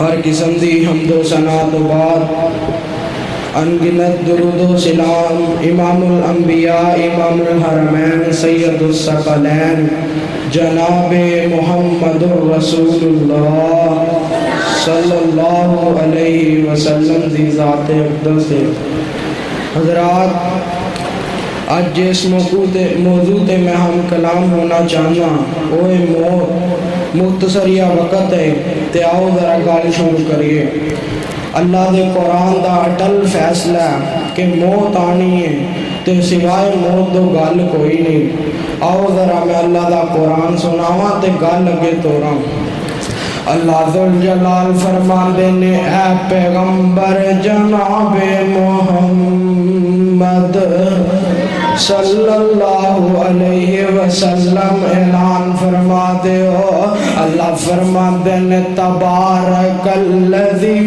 ہر قسم دی حمد و ثنا تو بعد انگنت درود و سلام امام الانبیاء امام الحرمین سید الثقلین جناب محمد رسول اللہ صلی اللہ علیہ وسلم دی ذات اقدس سے حضرات، آج جس موضوع تے میں ہم کلام ہونا چاہنا اوے موت مختصر یا وقت ہے تے آؤ ذرا گل شروع کریے۔ اللہ دے قرآن دا اٹل فیصلہ ہے کہ موت آنی ہے تے سوائے موت دو گل کوئی نہیں۔ آؤ ذرا میں اللہ دا قرآن سناواں تے گل اگے توراں۔ اللہ ذوالجلال فرماندے نے اے پیغمبر جناب محمد صلی اللہ علیہ وسلم اعلان فرما دے ہو۔ اللہ فرما دے نے تبارک الذی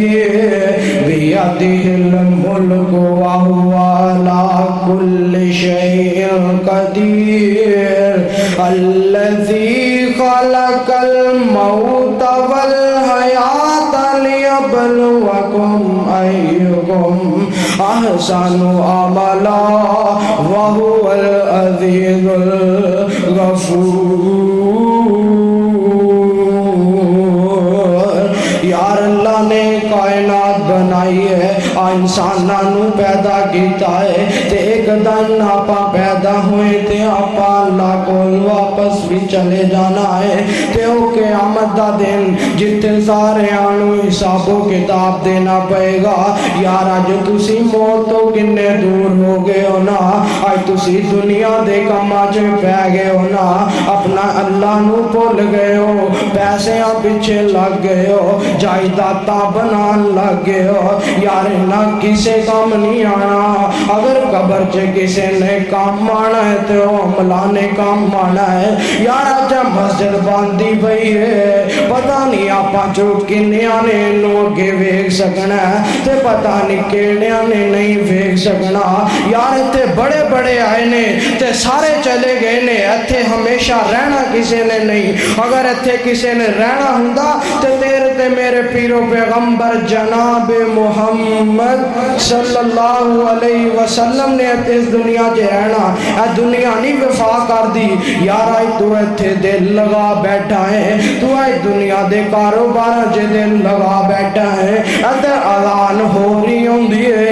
بیدہ الملک وہو علی کل شیء قدیر الذی خلق الموت والحیات لیبلوکم ایکم احسن عملا وهو العزیز الغفور۔ یار اللہ نے کائنات بنائی ہے، انسانوں پیدا کیتا ہے تے ایک دن آپا پیدا ہوئے تے آپا اللہ کو واپس بھی چلے جانا ہے تے او قیامت دا دن جتے سارے آنو حساب و کتاب دینا پئے گا۔ یار آج تسی موت تو کنے دور ہو گئے ہو نا، آج تسی دنیا دے کما چے پہ گئے ہو نا، اپنا اللہ نو بھول گئے ہو، پیسے پیچھے لگ گئے ہو، جائیداداں بنان لگ گئے ہو۔ یار نہ کسے کام نہیں آنا، اگر قبر چے کسے نے کام آنا ہے تو عملہ نے کام آنا ہے۔ یار آج مسجد باندھی بھئی ہے، پتہ نہیں آپا جو کنیاں نے نوگے ویک سکنا ہے تے پتہ نہیں کیڑیاں نے نہیں ویک سکنا۔ یار تے بڑے بڑے آئے نے تے سارے چلے گئے نے، اتھے ہمیشہ رہنا کسے نے نہیں۔ اگر اتھے کسے نے رہنا ہوندا تے تیرے تے میرے پیرو پیغمبر جناب محمد صلی اللہ علیہ وسلم نے اس دنیا جے رہنا، اے دنیا نہیں وفا کر دی۔ یار آئی تو اتھے دل لگا بیٹھا ہے، تو آئی دنیا دے کاروبار جے دل لگا بیٹھا ہے، ادھر اذان ہو رہی ہوں دیئے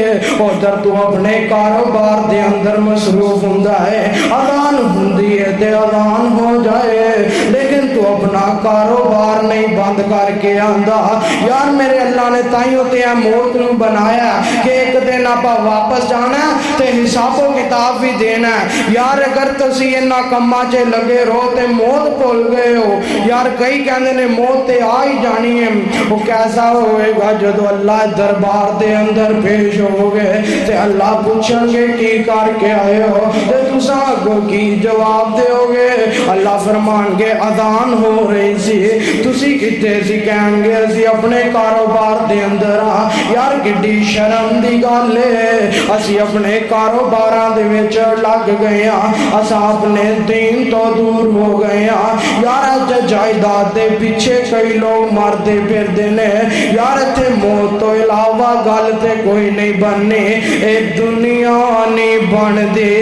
ادھر تو اپنے کاروبار دے اندر مصروف ہوندہ ہے، اذان ہوں دیئے تے اذان ہو جائے لیکن تو اپنا کاروبار نہیں بند کر کے آندہ۔ یار میرے اللہ نے تائیوں تے موت نو بنایا کہ ایک دن آپا واپس جانا ہے تے حساب و کتاب بھی دینا ہے۔ یار اگر تسی انہا کما چے لگے رو تے موت بھول گئے ہو، یار کئی کہنے نے موت تے آئی جانی ہے، وہ کیسا ہوئے گا جدو اللہ دربار دے اندر پیش ہو گئے تے اللہ پوچھیں گے کی کر کے آئے ہو تے تسا کو کی جواب دے ہو گے۔ اللہ فرمان گے اذان ہو رہی سی، تسی کتے سی کہیں گے اسی اپنے کاروبار دے اندر آ۔ یار کڈی شرم دی گل ہے، اسی اپنے کاروباراں دے وچ لگ گئے ہاں، اساں اپنے دین تو دور ہو گئے ہاں۔ یار اج جائیداد دے پیچھے کئی لوگ مردے پھردے نے، یار تے موت تو علاوہ گل تے کوئی نہیں بننی، اے دنیا نہیں بن دے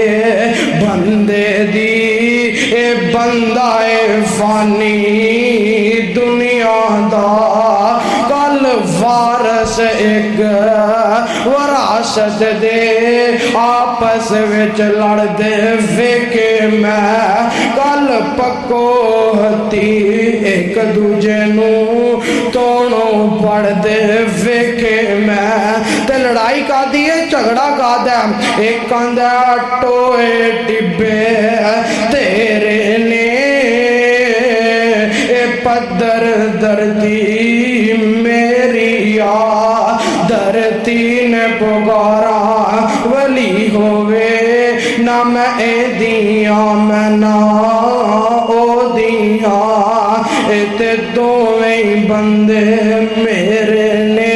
بندے دی، اے بندہ اے فانی دنیا دا کل وارث ایک وراثت دے آپس وچ لڑ دے ویکے میں کل پکو ہتی ایک دوجے نو توڑوں پڑ دے ویکے میں تے لڑائی کا دیئے جھگڑا کا دے ایک کندہ ٹوئے ٹبے تیرے نے اے پدر دردی میری آ دھرتی نے پکارا ولی ہوئے نہ میں دیاں میں نہ او دیاں تے دوویں بندے میرے نے۔